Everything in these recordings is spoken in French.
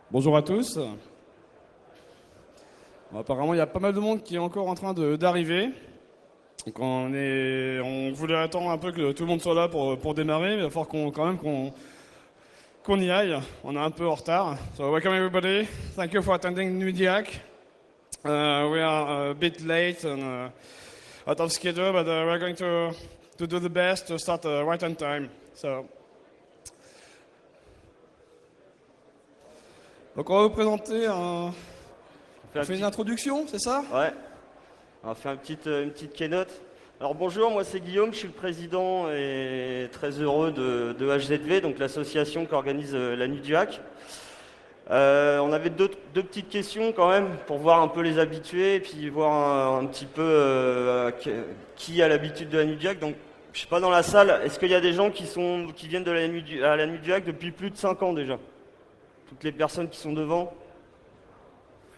Bonjour à tous. Bon, apparemment, il y a pas mal de monde qui est encore en train d'arriver. Donc on voulait attendre un peu que tout le monde soit là pour démarrer, mais il va falloir quand même qu'on y aille. On est un peu en retard. So welcome everybody. Thank you for attending NUDIAC. We are a bit late and out of schedule, but we're going to do the best to start right on time. Donc on va vous présenter on fait une introduction, c'est ça? Ouais, on va faire une petite keynote. Alors bonjour, moi c'est Guillaume, je suis le président et très heureux de HZV, donc l'association qui organise la Nuit du Hack. On avait deux petites questions quand même pour voir un peu les habitués et puis voir un petit peu qui a l'habitude de la Nuit du Hack. Donc je sais pas dans la salle, est-ce qu'il y a des gens qui viennent de à la Nuit du Hack depuis plus de 5 ans déjà? Toutes les personnes qui sont devant.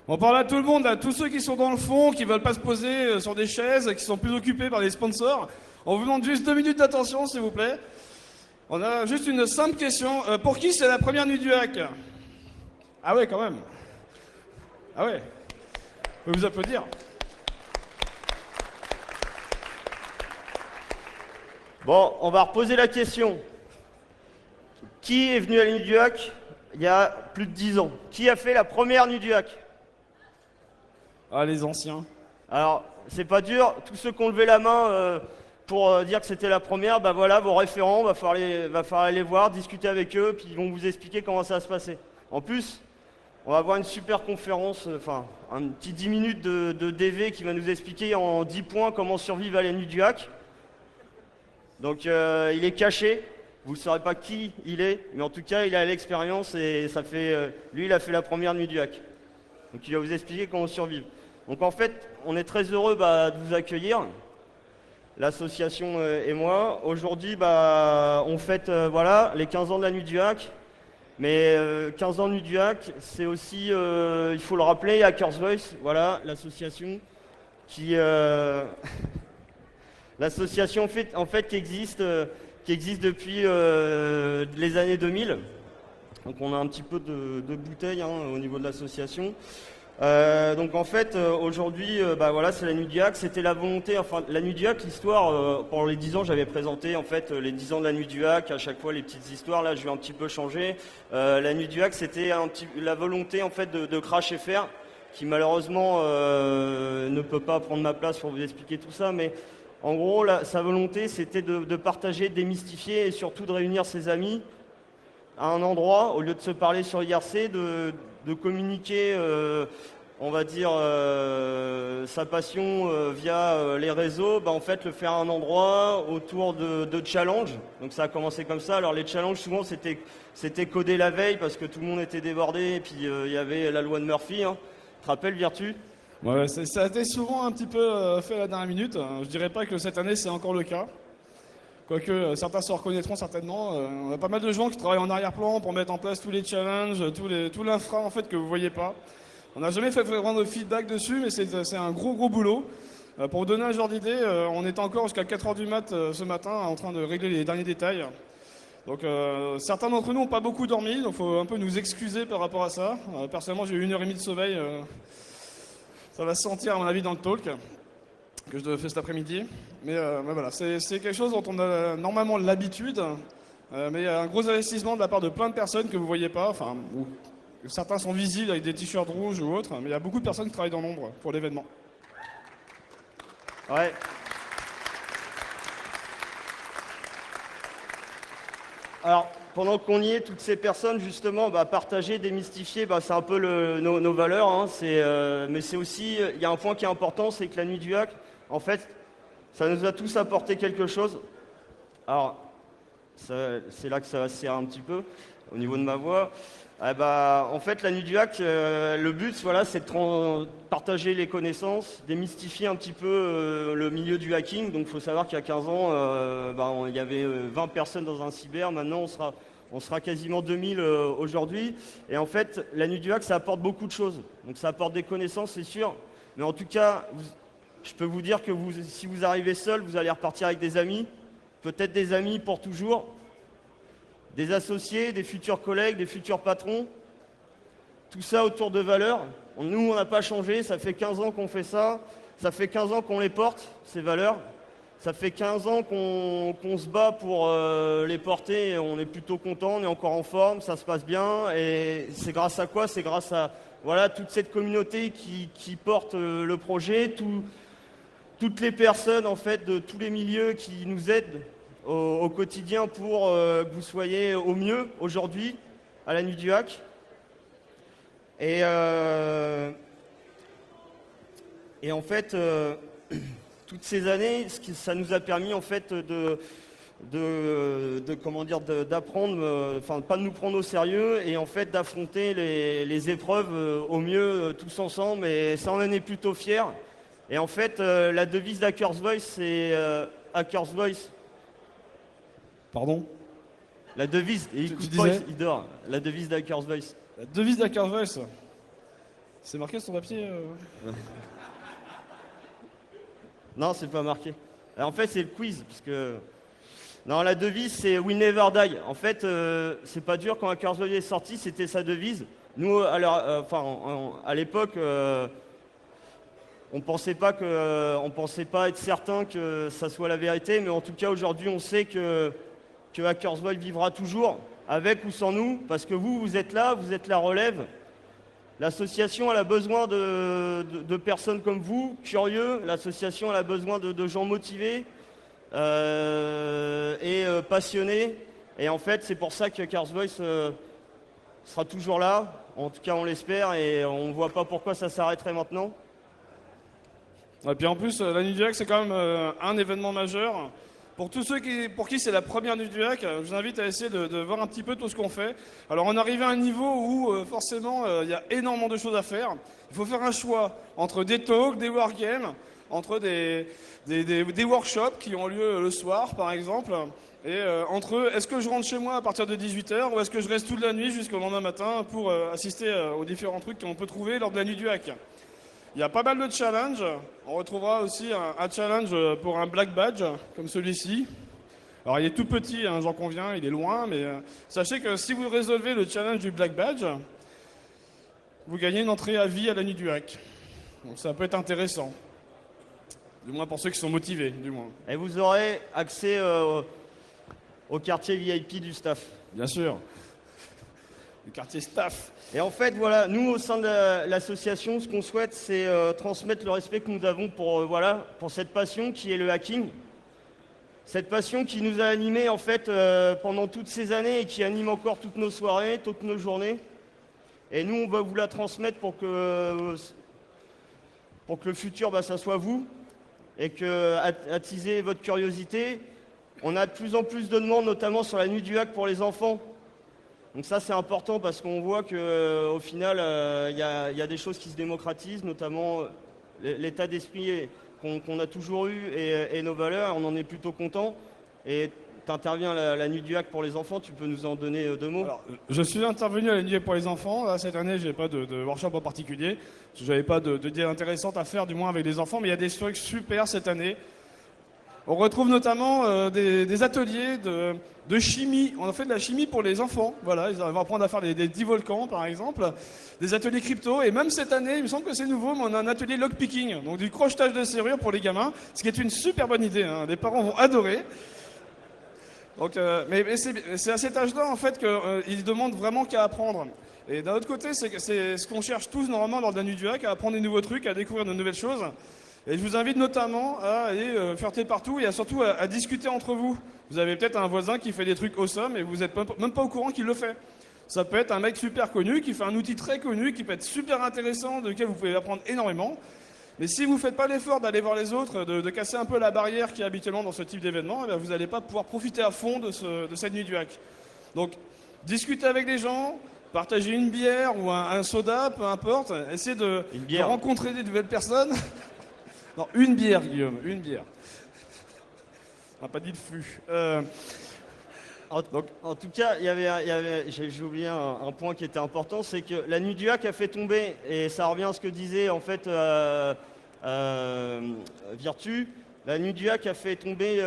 On parle à tout le monde, à tous ceux qui sont dans le fond, qui veulent pas se poser sur des chaises, qui sont plus occupés par les sponsors. On vous demande juste 2 minutes d'attention, s'il vous plaît. On a juste une simple question. Pour qui c'est la première nuit du hack? Ah ouais, quand même. Ah ouais. On peut vous applaudir. Bon, on va reposer la question. Qui est venu à la nuit du hack il y a plus de 10 ans? Qui a fait la première nuit du hack? Ah, les anciens. Alors, c'est pas dur. Tous ceux qui ont levé la main pour dire que c'était la première, bah voilà, vos référents, va falloir aller voir, discuter avec eux, puis ils vont vous expliquer comment ça va se passer. En plus, on va avoir une super conférence, enfin, un petit 10 minutes de DV qui va nous expliquer en 10 points comment survivre à la nuit du hack. Donc, il est caché. Vous ne saurez pas qui il est, mais en tout cas, il a l'expérience et ça fait. Lui, il a fait la première nuit du hack. Donc, il va vous expliquer comment survivre. Donc, en fait, on est très heureux de vous accueillir, l'association et moi. Aujourd'hui, on fête voilà, les 15 ans de la nuit du hack. Mais 15 ans de nuit du hack, c'est aussi, il faut le rappeler, Hackers Voice, voilà, l'association qui. L'association en fait qui existe depuis les années 2000. Donc on a un petit peu de bouteille au niveau de l'association. Donc en fait aujourd'hui voilà, c'est la nuit du hack, c'était la volonté, enfin la nuit du hack, l'histoire pendant les 10 ans j'avais présenté en fait les 10 ans de la nuit du hack, à chaque fois les petites histoires, là je vais un petit peu changer. La nuit du hack c'était la volonté en fait de Crash FR qui malheureusement ne peut pas prendre ma place pour vous expliquer tout ça, mais en gros, sa volonté, c'était de partager, de démystifier et surtout de réunir ses amis à un endroit, au lieu de se parler sur IRC, de communiquer, on va dire, sa passion via les réseaux, en fait, le faire à un endroit autour de challenges. Donc ça a commencé comme ça. Alors les challenges, souvent, c'était codé la veille parce que tout le monde était débordé et puis il y avait la loi de Murphy. Tu te rappelles, Virtu ? Ouais, ça a été souvent un petit peu fait à la dernière minute. Je dirais pas que cette année c'est encore le cas. Quoique certains se reconnaîtront certainement. On a pas mal de gens qui travaillent en arrière-plan pour mettre en place tous les challenges, tout l'infra en fait que vous voyez pas. On n'a jamais fait vraiment de feedback dessus, mais c'est un gros boulot. Pour vous donner un genre d'idée, on était encore jusqu'à 4h du mat ce matin en train de régler les derniers détails. Donc certains d'entre nous n'ont pas beaucoup dormi, donc il faut un peu nous excuser par rapport à ça. Personnellement j'ai eu 1h30 de sommeil. Ça va se sentir, à mon avis, dans le talk que je fais cet après-midi. Mais voilà, c'est quelque chose dont on a normalement l'habitude. Mais il y a un gros investissement de la part de plein de personnes que vous ne voyez pas. Enfin, certains sont visibles avec des t-shirts rouges ou autres. Mais il y a beaucoup de personnes qui travaillent dans l'ombre pour l'événement. Ouais. Alors, pendant qu'on y est, toutes ces personnes, justement, partager, démystifier, c'est un peu nos valeurs. Mais c'est aussi, il y a un point qui est important, c'est que la nuit du hack, en fait, ça nous a tous apporté quelque chose. Alors, c'est là que ça va se serrer un petit peu, au niveau de ma voix. En fait, la nuit du hack, le but, voilà, c'est de partager les connaissances, démystifier un petit peu le milieu du hacking. Donc, il faut savoir qu'il y a 15 ans, il y avait 20 personnes dans un cyber. Maintenant, on sera quasiment 2000 aujourd'hui. Et en fait, la nuit du hack, ça apporte beaucoup de choses. Donc, ça apporte des connaissances, c'est sûr. Mais en tout cas, je peux vous dire que si vous arrivez seul, vous allez repartir avec des amis. Peut-être des amis pour toujours. Des associés, des futurs collègues, des futurs patrons. Tout ça autour de valeurs. Nous, on n'a pas changé, ça fait 15 ans qu'on fait ça. Ça fait 15 ans qu'on les porte, ces valeurs. Ça fait 15 ans qu'on se bat pour les porter. Et on est plutôt content, on est encore en forme, ça se passe bien. Et c'est grâce à quoi? C'est grâce à voilà, toute cette communauté qui porte le projet, toutes les personnes en fait, de tous les milieux qui nous aident au quotidien pour que vous soyez au mieux aujourd'hui à la Nuit du Hack. Et en fait, toutes ces années, ça nous a permis en fait d'apprendre, enfin pas de nous prendre au sérieux et en fait d'affronter les épreuves au mieux tous ensemble. Et ça, on en est plutôt fiers. Et en fait, la devise d'Hackers Voice, c'est Hackers Voice. Pardon? La devise, il dort. La devise d'Hackers Voice. La devise d'Hackers Voice. C'est marqué sur ton papier Non, c'est pas marqué. Alors, en fait, c'est le quiz, parce que... Non, la devise, c'est We Never Die. En fait, c'est pas dur, quand Hackers Voice est sorti, c'était sa devise. Nous, à l'époque, on pensait pas être certain que ça soit la vérité, mais en tout cas, aujourd'hui, on sait que Hackers Voice vivra toujours, avec ou sans nous, parce que vous êtes là, vous êtes la relève. L'association, elle a besoin de personnes comme vous, curieux. L'association, elle a besoin de gens motivés et passionnés. Et en fait, c'est pour ça que Hackers Voice sera toujours là. En tout cas, on l'espère et on ne voit pas pourquoi ça s'arrêterait maintenant. Et puis en plus, la Nuit du Hack, c'est quand même un événement majeur. Pour tous ceux pour qui c'est la première Nuit du Hack, je vous invite à essayer de voir un petit peu tout ce qu'on fait. Alors on arrive à un niveau où forcément il y a énormément de choses à faire. Il faut faire un choix entre des talks, des wargames, entre des workshops qui ont lieu le soir par exemple. Et entre est-ce que je rentre chez moi à partir de 18h ou est-ce que je reste toute la nuit jusqu'au lendemain matin pour assister aux différents trucs qu'on peut trouver lors de la Nuit du Hack. Il y a pas mal de challenges. On retrouvera aussi un challenge pour un black badge, comme celui-ci. Alors il est tout petit, hein, j'en conviens, il est loin, mais sachez que si vous résolvez le challenge du black badge, vous gagnez une entrée à vie à la Nuit du Hack. Donc ça peut être intéressant. Du moins pour ceux qui sont motivés, du moins. Et vous aurez accès au quartier VIP du staff. Bien sûr. Le quartier staff. Et en fait, voilà, nous, au sein de l'association, ce qu'on souhaite, c'est transmettre le respect que nous avons pour cette passion qui est le hacking. Cette passion qui nous a animés, en fait, pendant toutes ces années et qui anime encore toutes nos soirées, toutes nos journées. Et nous, on va vous la transmettre pour que le futur, ça soit vous et que attiser votre curiosité. On a de plus en plus de demandes, notamment sur la Nuit du Hack pour les enfants. Donc ça, c'est important parce qu'on voit qu'au final, il y a des choses qui se démocratisent, notamment l'état d'esprit qu'on a toujours eu et nos valeurs. On en est plutôt content. Et tu interviens la Nuit du Hack pour les enfants, tu peux nous en donner deux mots? Alors, je suis intervenu à la Nuit du Hack pour les enfants. Là, cette année, je n'ai pas de workshop en particulier. Je n'avais pas d'idée intéressante à faire, du moins avec les enfants. Mais il y a des trucs super cette année. On retrouve notamment des ateliers de chimie. On a fait de la chimie pour les enfants. Voilà, ils vont apprendre à faire des divolcans, par exemple. Des ateliers crypto. Et même cette année, il me semble que c'est nouveau, mais on a un atelier lockpicking. Donc du crochetage de serrure pour les gamins. Ce qui est une super bonne idée, hein. Les parents vont adorer. Donc, mais c'est à cet âge-là, en fait, qu'ils demandent vraiment qu'à apprendre. Et d'un autre côté, c'est ce qu'on cherche tous, normalement, lors de la Nuit du Hack, à apprendre des nouveaux trucs, à découvrir de nouvelles choses. Et je vous invite notamment à aller flirter partout et surtout à discuter entre vous. Vous avez peut-être un voisin qui fait des trucs awesome et vous n'êtes même pas au courant qu'il le fait. Ça peut être un mec super connu qui fait un outil très connu, qui peut être super intéressant, de lequel vous pouvez apprendre énormément. Mais si vous ne faites pas l'effort d'aller voir les autres, de casser un peu la barrière qui est habituellement dans ce type d'événement, vous n'allez pas pouvoir profiter à fond de cette Nuit du Hack. Donc, discutez avec les gens, partagez une bière ou un soda, peu importe. Essayez de rencontrer des nouvelles personnes. Non, une bière, Guillaume, une bière. On n'a pas dit le fût. En tout cas, j'ai oublié un point qui était important, c'est que la Nuit du Hack a fait tomber, et ça revient à ce que disait en fait Virtu, La nuit du hack a fait tomber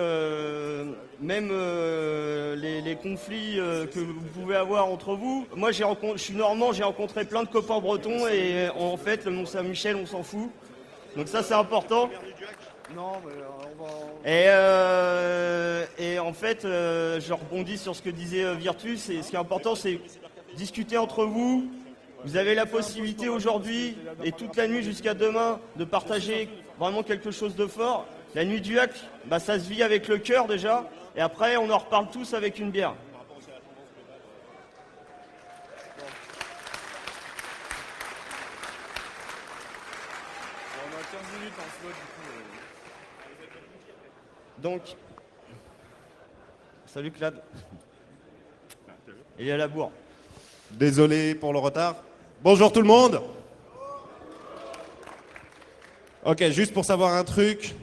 même les conflits que vous pouvez avoir entre vous. Moi, je suis normand, j'ai rencontré plein de copains bretons et en fait, le Mont-Saint-Michel, on s'en fout. Donc ça, c'est important. Non, mais on va... Et en fait, je rebondis sur ce que disait Virtus. Et ce qui est important, c'est discuter entre vous. Vous avez la possibilité aujourd'hui et toute la nuit jusqu'à demain de partager vraiment quelque chose de fort. La nuit du hack, bah, ça se vit avec le cœur déjà. Et après, on en reparle tous avec une bière. On a 15 minutes en slot, du coup. Donc, salut Clad. Il est à la bourre. Désolé pour le retard. Bonjour tout le monde. Ok, juste pour savoir un truc,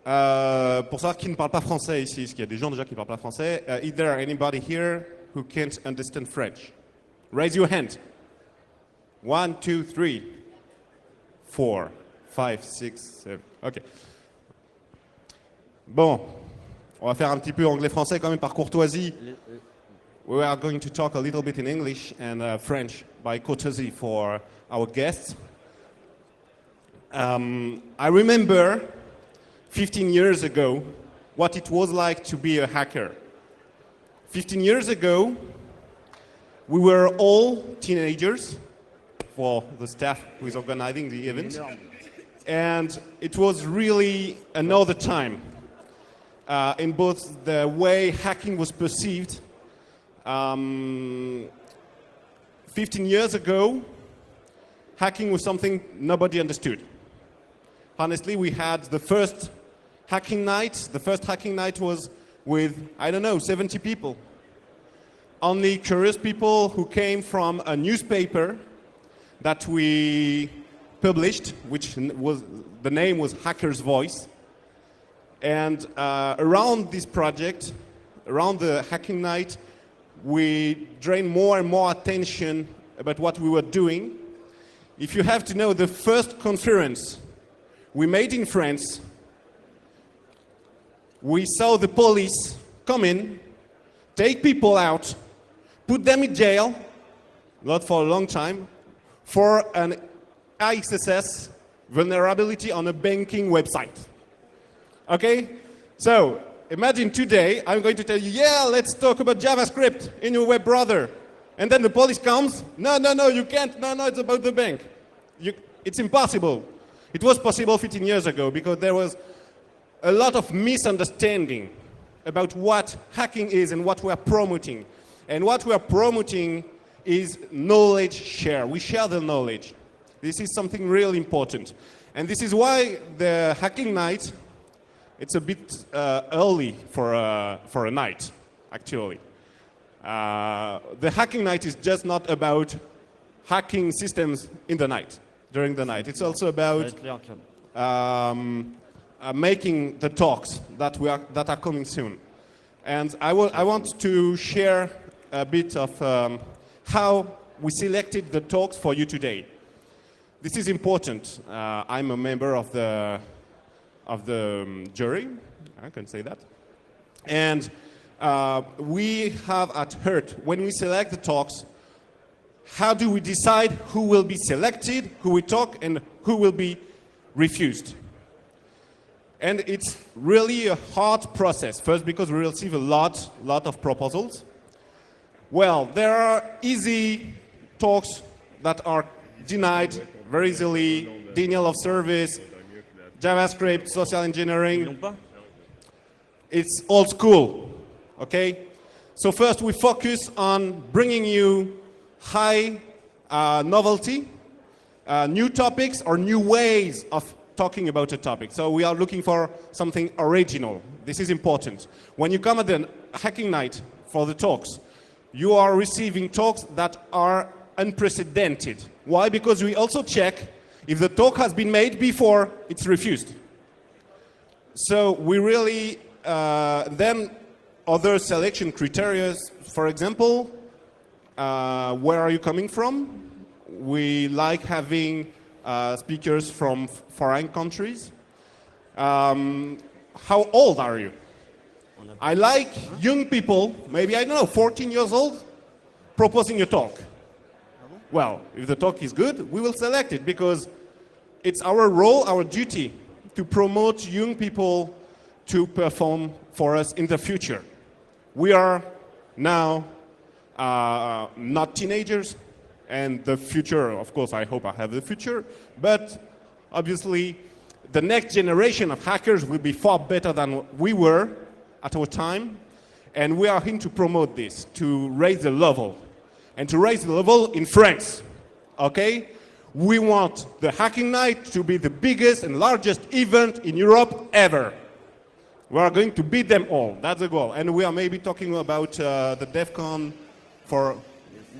pour savoir qui ne parle pas français ici, parce qu'il y a des gens déjà qui ne parlent pas français. Is there anybody here who can't understand French? Raise your hand. 1, 2, 3, 4, 5, 6, 7. Ok. Bon, on va faire un petit peu anglais-français quand même par courtoisie. We are going to talk a little bit in English and French by courtesy for our guests. I remember 15 years ago what it was like to be a hacker. 15 years ago, we were all teenagers, for the staff who is organizing the event, and it was really another time in both the way hacking was perceived. 15 years ago, hacking was something nobody understood. Honestly, we had the first hacking night. The first hacking night was with, I don't know, 70 people. Only curious people who came from a newspaper that we published, which was, the name was Hacker's Voice. And around this project, around the hacking night, we drained more and more attention about what we were doing. If you have to know, the first conference we made in France, we saw the police come in, take people out, put them in jail, not for a long time, for an XSS vulnerability on a banking website. Okay? So, imagine today, I'm going to tell you, yeah, let's talk about JavaScript in your web browser. And then the police comes, no, you can't, no, it's about the bank. It's impossible. It was possible 15 years ago because there was a lot of misunderstanding about what hacking is and what we are promoting. And what we are promoting is knowledge share. We share the knowledge. This is something really important. And this is why the hacking night, it's a bit early for a night, actually. The hacking night is just not about hacking systems in the night, during the night. It's also about making the talks that are coming soon. And I want to share a bit of how we selected the talks for you today. This is important. I'm a member of the jury, I can say that. And we have at Hurt, when we select the talks, how do we decide who will be selected, who will talk, and who will be refused? And it's really a hard process. First, because we receive a lot of proposals. Well, there are easy talks that are denied very easily, denial of service, JavaScript, social engineering. It's old school, okay? So first we focus on bringing you high novelty, new topics or new ways of talking about a topic. So we are looking for something original. This is important. When you come at the hacking night for the talks, you are receiving talks that are unprecedented. Why? Because we also check if the talk has been made before it's refused. So we really, then other selection criteria, for example, where are you coming from? We like having speakers from foreign countries. How old are you? I like young people, maybe, I don't know, 14 years old, proposing a talk. Well, if the talk is good, we will select it because it's our role, our duty to promote young people to perform for us in the future. We are now not teenagers, and the future, of course, I hope I have the future, but obviously the next generation of hackers will be far better than we were at our time, and we are here to promote this, to raise the level, and to raise the level in France, okay? We want the Hacking Night to be the biggest and largest event in Europe ever. We are going to beat them all, that's the goal. And we are maybe talking about the DEF CON for...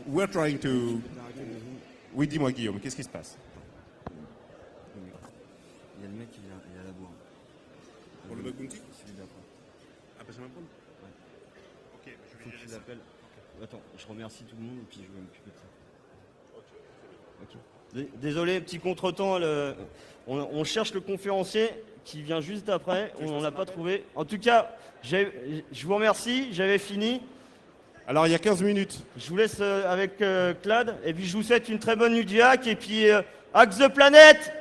We're trying to... Oui, dis-moi Guillaume, qu'est-ce qui se passe? Il y a le mec, il a la bourre. Pour le bug bounty? Celui d'après. Ah, parce que je m'appelle? Ouais. Ok, je Faut que tu l'appelles. Attends, je remercie tout le monde et puis je vais m'occuper de ça. Ok. Désolé, petit contretemps, on cherche le conférencier qui vient juste après, on n'en a pas trouvé. En tout cas, je vous remercie, j'avais fini. Alors, il y a 15 minutes. Je vous laisse avec Clad, et puis je vous souhaite une très bonne nuit du hack, et puis hack the planet!